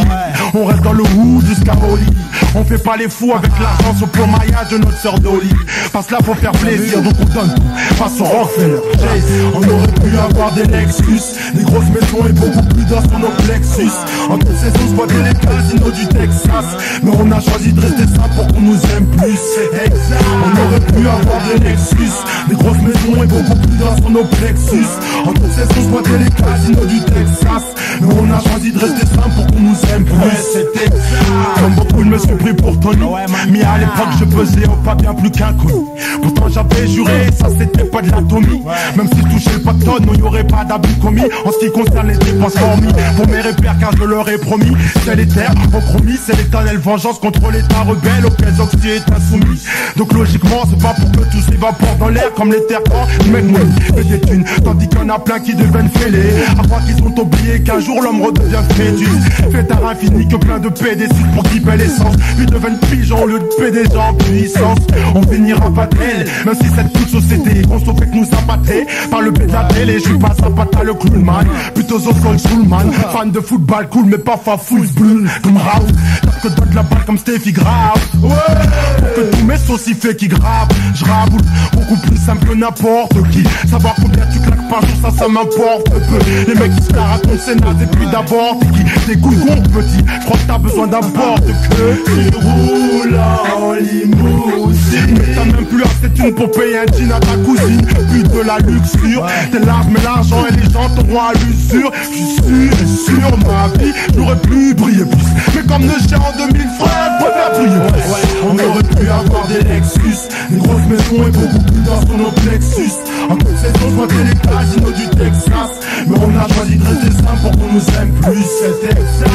on reste dans le hood jusqu'à Molly. On fait pas les fous avec l'argent sur le maillage de notre sœur Dolly. Parce là pour faire plaisir, donc on donne tout. Face au Rockefeller, on aurait pu avoir des Lexus, des grosses maisons et beaucoup plus d'or sur nos plexus. En toutes ces choses, squatter les casinos du Texas. Mais on a choisi de rester ça pour qu'on nous aime plus. C'est exact. On aurait pu avoir des Lexus, des grosses maisons et beaucoup plus d'or sur nos plexus. En toutes ces choses, squatter les casinos du Texas. Mais on a choisi de rester ça pour qu'on nous aime plus. C'est exact. Comme beaucoup, je me suis pris pour Tony. Mais à l'époque, je pesais au pas bien plus qu'un connu. Pourtant, j'avais juré, ça c'était pas de l'atomie. Même si je touchais pas de tonne, il n'y aurait pas d'abus commis. En ce qui concerne les dépenses fournies, pour mes repères, car je leur ai promis. C'est les terres, au promis, c'est l'éternelle vengeance contre l'état rebelle auquel Oxy est insoumis. Donc logiquement, c'est pas pour que tout s'évapore dans l'air comme les terres quand je mets mon et des thunes. Tandis qu'il y en a plein qui deviennent fêlés, à croire qu'ils ont oublié qu'un jour l'homme redevient fœtus. Fait à infini que plein de PDC pour qui paie l'essence. Puis deviennent pigeons au lieu de PDG en puissance. On finira pas d'elle, même si cette toute société qu'on se fait que nous appâter par le biais de la télé. Je suis pas Zapata le clownman, plutôt Zosol Schulman. Fan de football cool mais pas fafouille bleu comme Raoult. Tape que donne la balle comme Steffi Grave. Ouais, pour que tous mes saucisses fait qui gravent. Je raboule beaucoup plus simple que n'importe qui. Savoir combien tu claques par jour, ça m'importe peu. Les mecs qui se la racontent c'est naze et puis d'abord t'es qui? Des couilles gonfles petit, je crois que t'as besoin d'un porte que tu roules en limousine. Mais t'as même plus assez de thunes pour payer un jean à ta cousine. Plus de la luxure, t'es large mais l'argent et les gens t'auront à l'usure. J'suis sûr, ma vie, j'aurais pu briller plus. Mais comme le chien en 2000 frères, je préfère briller plus. On aurait pu avoir des Lexus, des grosses maisons et beaucoup plus d'or sur nos plexus. En toute saison, je vois les casinos du Texas. Mais on a choisi de rester simple pour qu'on nous aime plus. C'est exact.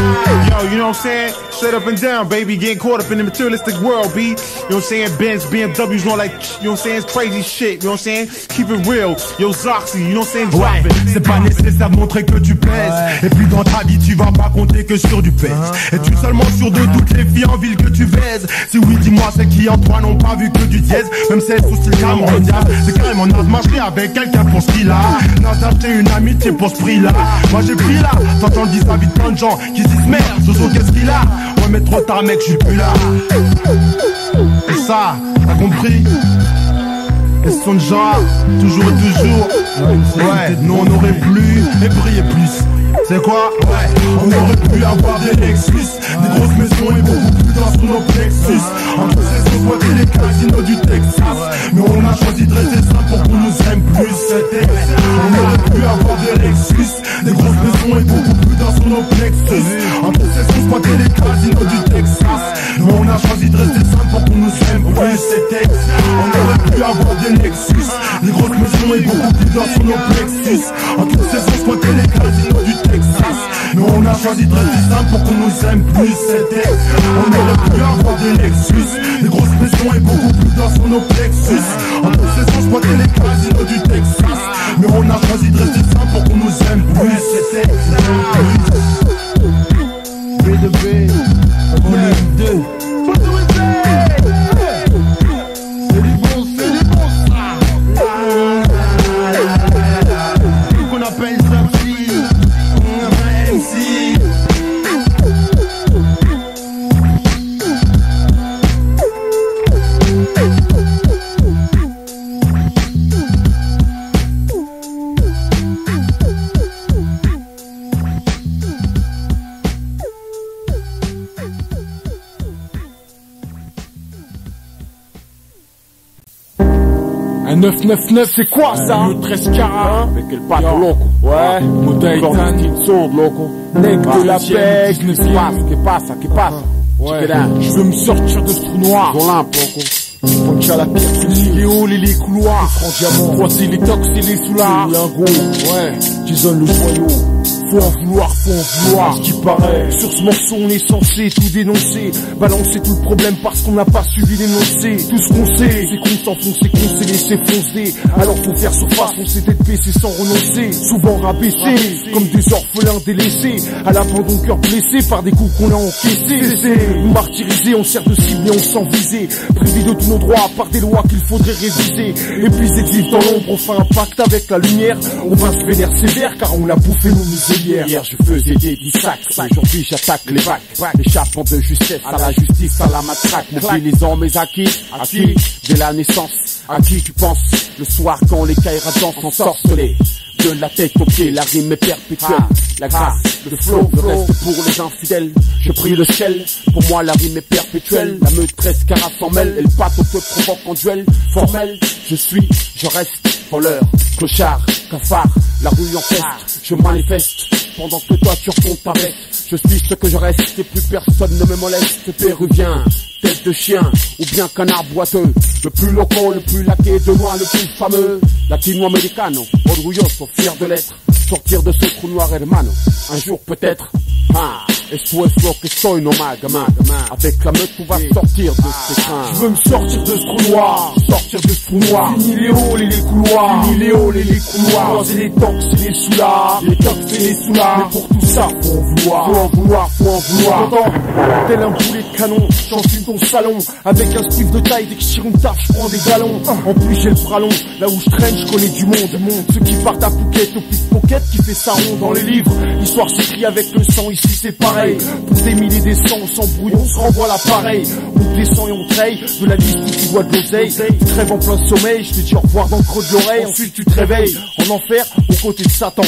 Yo, you know what I'm saying? Straight up and down, baby. Getting caught up in the materialistic world, B. You know what I'm saying? Benz, BMWs, going like, you know what I'm saying? It's crazy shit, you know what I'm saying? Keep it real. Yo, Zoxy, you know what I'm saying? Drop it. C'est pas nécessaire de montrer que tu pèses. Et puis dans ta vie, tu vas pas compter que sur du pèse. Es-tu seulement sûr de toutes les filles en ville que tu baises? Si oui, dis-moi, c'est qui en toi n'ont pas vu que du dièse. Même si elles sous style Cameron Diaz. C'est carrément naze marcher avec quelqu'un pour ce qu'il a. Naze d'acheter une amitié pour ce prix-là. Moi j'ai pris là, t'entends le dire ça vite plein de gens qui se disent merde, Jojo qu'est-ce qu'il a? Ouais mais trop tard mec, je suis plus là. Et ça, t'as compris? Question de genre, toujours et toujours. Ouais, nous on aurait plus et briller plus. C'est quoi? Ouais, on aurait pu avoir des Lexus, des grosses maisons et beaucoup plus d'or sur nos plexus. Entre ces squatter les casinos du Texas. Mais on a choisi de rester simple pour qu'on nous aime plus. C'était on aurait pu avoir des Lexus, des grosses maisons et beaucoup plus d'or sur nos plexus. Entre ces squatter les casinos du Texas. Mais on a choisi de rester simple pour qu'on nous aime plus. C'était on aurait pu avoir des Lexus, des grosses maisons et beaucoup plus d'or sur nos plexus. Entre ces squatter les casinos du Texas. Mais on a choisi de rester simple pour qu'on nous aime plus. C'était on aurait pu avoir des Lexus, des grosses maisons et beaucoup plus d'or sur nos plexus. En possession, squatter les casinos du Texas. Mais on a choisi de rester simple pour qu'on nous aime plus. C'était B de B, volume 2. C'est du bon, ça. Qu'on appelle ça fille. MC. Un 999, c'est quoi ça? Le 13 carats avec le pato loco. Ouais, modèle style sourd loco. Nec de la paix, que passa. Ouais, je veux me sortir de ce trou noir. Olympe loco. Punch à la pierre, c'est les hauts, les couloirs. Voici les tocs, c'est les soulards. Lingots, ouais, qui zone le joyau. faut en vouloir, faut en vouloir. Ce qui paraît, sur ce morceau on est censé tout dénoncer, balancer tout le problème parce qu'on n'a pas suivi l'énoncé. Tout ce qu'on sait, c'est qu'on s'enfonce et qu'on s'est laissé foncer. Alors faut faire surface, on s'est peut-être baissé sans renoncer. Souvent rabaissé, comme des orphelins délaissés, à l'abandon cœur blessé par des coups qu'on a encaissés. Nous martyriser, on sert de cible et on s'en viser, privé de tous nos droits par des lois qu'il faudrait réviser. Épuisé de vivre dans l'ombre, on fait un pacte avec la lumière. On va se vénère sévère car on l'a bouffé nos misérières. Hier je faisais des dissacres, aujourd'hui j'attaque les vagues, échappant de justesse à la justice, à la matraque. Mobilisant mes acquis, acquis dès la naissance. À qui tu penses le soir quand les caïras dansent ensorcelés? De la tête aux pieds, la rime est perpétuelle. La grâce, le flow, le reste pour les infidèles. Je prie le ciel, pour moi la rime est perpétuelle. La maîtresse cara s'en mêle, elle patte au te provoque en duel. Formel, je suis, je reste voleur, clochard, cafard, la rue en feste. Je manifeste, pendant que toi tu remontes ta veste. Je suis ce que je reste et plus personne ne me moleste. Péruvien, tête de chien, ou bien canard boiteux. Le plus loco, le plus laqué, de loin le plus fameux. Latino-americano, orgulloso, fier de l'être. Sortir de ce trou noir, hermano, un jour peut-être. Ah, esto es lo que soy, no más, gamin. Avec la meute, on va sortir de ces trains. Je veux me sortir de ce trou noir, sortir de ce trou noir. Fini les halls et les couloirs, fini les halls et les couloirs. Croiser les tox et les soulards, les tox et les soulards. Mais pour tout ça, faut en vouloir, faut en vouloir, faut en vouloir. J'entends, tel un boulet de canon, j'enfume ton salon. Avec un stiff de taille, dès que je tire une taf, je prends des galons. En plus j'ai le bras long, là où je traîne, je connais du monde. Ceux qui partent à Phuket, au pickpocket, qui fait ça rond dans les livres. L'histoire s'écrit avec le sang, ici c'est pareil. Pour des milliers des cents, on s'embrouille, on se renvoie l'appareil. On descend et on traye, de la liste où tu vois de l'oseille. Tu te rêves en plein sommeil, je te dis au revoir dans le creux de l'oreille. Ensuite tu te réveilles, en enfer, aux côtés de Satan.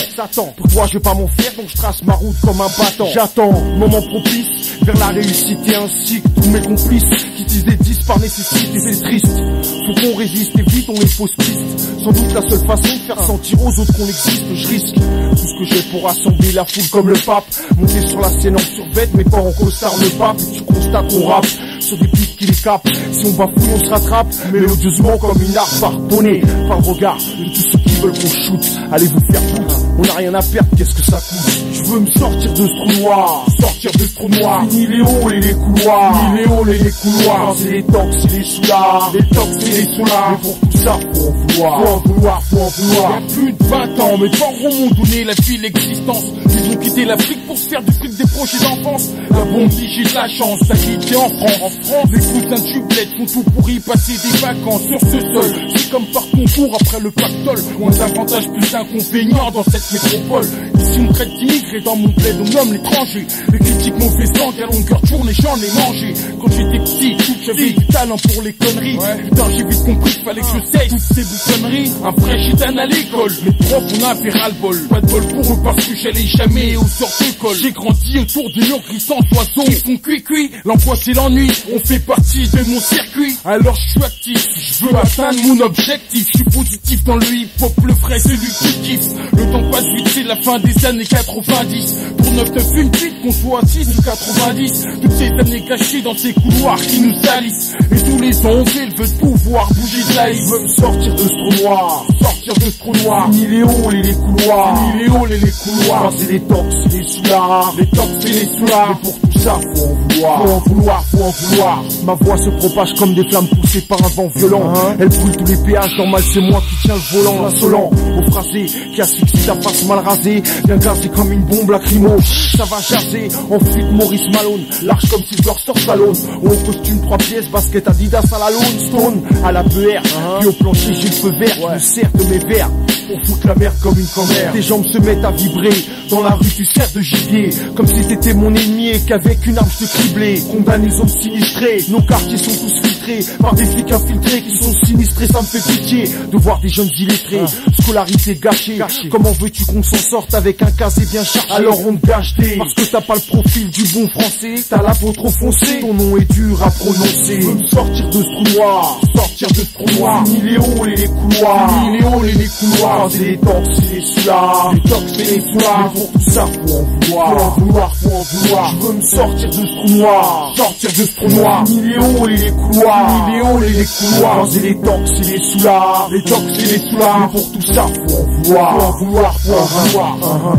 Pour toi je vais pas m'en faire, donc je trace ma route comme un battant. J'attends, moment propice, vers la réussite et ainsi que tous mes complices qui disent des 10 par nécessité, c'est triste. Faut qu'on résiste et vite on les fausse pistes. Sans doute la seule façon de faire sentir aux autres qu'on existe. Je risque tout ce que j'ai pour rassembler la foule comme le pape. Monter sur la scène en survêt, mais pas en costard le pape. Et tu constates qu'on rappe sur des pics qui les capent. Si on bafouille on se rattrape, mélodieusement comme une harpe harponnée par le regard de tous ceux qui veulent qu'on shoot. Allez vous faire foutre, on n'a rien à perdre, qu'est-ce que ça coûte? Je veux me sortir de ce trou noir, sortir de ce trou noir. Fini les halls et les couloirs, fini les halls et les couloirs. C'est les tox et les soulards, les tox et les soulards. Mais pour tout ça, faut en vouloir, faut en vouloir, faut en vouloir. Il y a plus de 20 ans, mes parents m'ont donné la vie, l'existence. Ils ont quitté l'Afrique pour se faire du fric des projets d'enfance. La bombe dit j'ai de la chance, ça quitté en France. Les cousins du bled font tout pour y passer des vacances sur ce sol. C'est comme par concours après le pactole. Moins d'avantages, plus d'inconvénients dans cette métropole. Ici on traite d'immigrés, dans mon bled on nomme l'étranger. Les critiques m'ont fait sang, à longueur de journée j'en ai mangé. Quand j'étais petit, j'avais du talent pour les conneries. Putain j'ai vite compris qu'il fallait que je sais toutes ces bouffonneries. Un vrai gitane à l'école, les profs on a fait ras-le-bol. Pas de bol pour eux parce que j'allais jamais au sort d'école. J'ai grandi autour de murs glissants d'oiseaux qui font cuit-cuit. L'emploi c'est l'ennui, on fait partie de mon circuit. Alors je suis actif, je veux atteindre mon objectif. Je suis positif dans le hip-hop, le vrai celui qui kiffe. Le temps passe vite, c'est la fin des années 90. Pour 9-9 une suite, qu'on soit à 6 ou 90. Toutes ces années cachées dans ces couloirs qui nous salissent. Et tous les ans on fait le vœu de pouvoir bouger de là. Je veux me sortir de ce trou noir, sortir de ce trou noir. Fini les halls et les couloirs, fini les halls et les couloirs. C'est les tox et les soulards, les tox et les soulards. Mais pour tout ça, faut en vouloir, faut en vouloir, faut en vouloir. Ma voix se propage comme des flammes poussées par un vent violent. Elle brûle tous les péages, normal c'est moi qui tiens le volant. Insolent, au phrasé, qui asphyxie ta face mal rasée. Bien gazé comme une bombe lacrymo. Ça va jaser, en fuite Maurice Malone. Large comme Sylvester Stallone. Ou en costume 3 pièces, basket Adidas à la Lone Stone. À la BR, puis au plancher j'ai le feu vert. Je me sers de mes verres pour foutre la merde comme une commère. Tes jambes se mettent à vibrer. Dans la rue tu sers de gibier. Comme si t'étais mon ennemi et qu'avec une arme je te criblais. Condamne les hommes sinistrés. Nos quartiers sont tous filtrés par des flics infiltrés qui sont sinistrés. Ça me fait pitié de voir des jeunes illettrés. Scolarité gâchée. Comment veux-tu qu'on s'en sorte avec un casier bien chargé? Alors on te gâche parce que t'as pas le profil du bon français. T'as la peau trop foncée. Ton nom est dur à prononcer. Je veux me sortir de ce trou noir, sortir de ce trou noir. Fini les halls et les couloirs, fini les halls et les couloirs. C'est les tox et les soulards, les tox et les soulards. Mais pour tout ça faut en vouloir, faut en vouloir, faut en vouloir. Je veux me sortir de ce trou noir, sortir de ce trou noir. Fini les halls et les couloirs, fini les halls et les couloirs. C'est les tox et les soulards, les tox et les soulards. Mais pour tout ça faut en vouloir, faut en vouloir, faut en vouloir.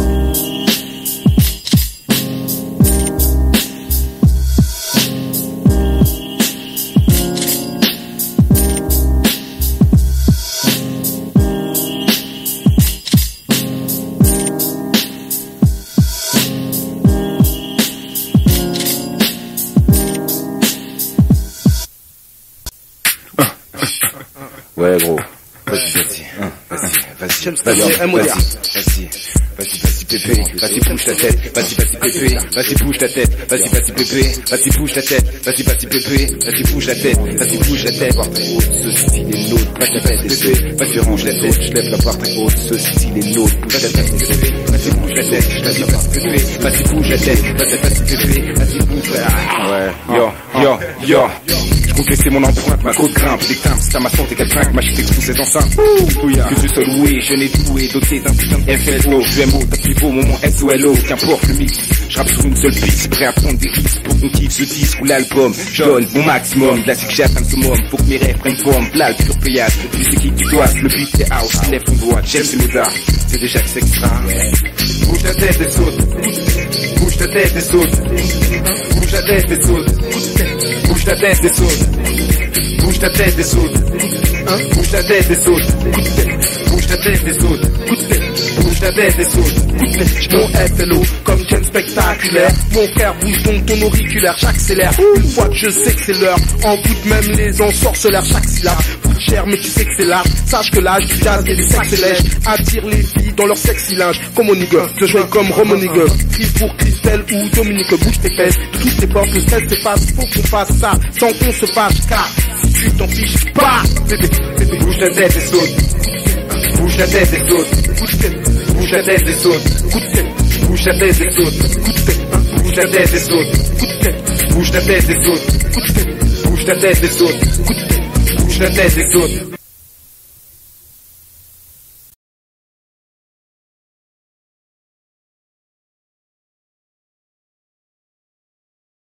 Vas-y pépé, vas-y bouge ta tête, vas-y pépé, vas-y bouge ta tête, vas-y pépé, vas-y bouge ta tête, vas-y pépé, vas-y bouge la tête, vas-y bouge la tête. Ce style est nôtre, bouge ta tête, pépé, vas-y bouge la tête, je lève la barre très haute, ce style est nôtre, bouge ta tête, pépé, vas-y bouge la tête, je lève la barre pépé, vas-y bouge la tête, vas-y pépé, vas-y bouge la tête. Ouais, yo. Je compte laisser mon empreinte, ma côte grimpe, des timbres, c'est à ma santé qu'elle trinque, ma chute expose ses enceintes. Que je sois loué, je n'ai doué, doté d'un putain de FLO, UMO, t'as plus beau moment SOLO, qu'importe le mix. Je rappe sur une seule piste, prêt à prendre des risques pour qu'on kiffe ce disque ou l'album. Je donne mon maximum, de la que j'atteins le summum, faut que mes rêves prennent forme, là le pur payage. Tu sais qui tu dois, le beat est house, lève ton doigt, j'aime ces Mozart, c'est déjà que c'est extra. Bouge ta tête et saute, bouge ta tête et saute, bouge ta tête et saute, bouge ta tête et saute, bouge ta tête et saute, bouge ta tête et saute, bouge ta tête et saute, bouge ta tête et saute. Mon FLO comme chaîne spectaculaire. Mon frère bouge donc ton auriculaire, j'accélère. Une fois que je sais que c'est l'heure, en bout même les ensorceleurs, chaque syllabe coûte cher mais tu sais que c'est large. Sache que l'âge du jazz et des sexes lèges attire les filles dans leur sexy linge. Comme au nigga, je joue comme Romonigue. Crie pour Christelle ou Dominique, bouge tes fesses. Toutes tes portes, le stress s'efface, faut qu'on fasse ça sans qu'on se fâche. Car si tu t'en fiches pas, bouge ta tête et saute. Bouge ta tête et saute, bouge ta tête et saute, bouge ta tête et saute, bouge ta tête et saute, bouge ta tête et saute, bouge ta tête et saute, bouge ta tête et saute.